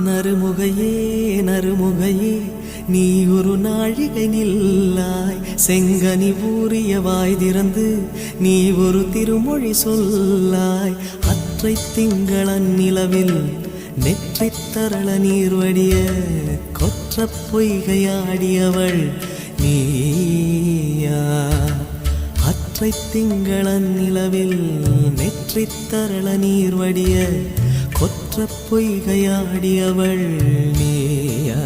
நறுமுகையே நறுமுகையே நீ ஒரு நாழிகை நில்லாய், செங்கனி ஊறிய வாய் திறந்து நீ ஒரு திருமொழி சொல்லாய். அற்றை திங்களன் நிலவில் நெற்றித் தரள நீர் வடிய கொற்ற பொய்கையாடியவள் நீயா. அற்றை திங்களன் நிலவில் நெற்றித் தரள நீர் வடிய கொற்ற பொய்கையாடியவள் நீயா.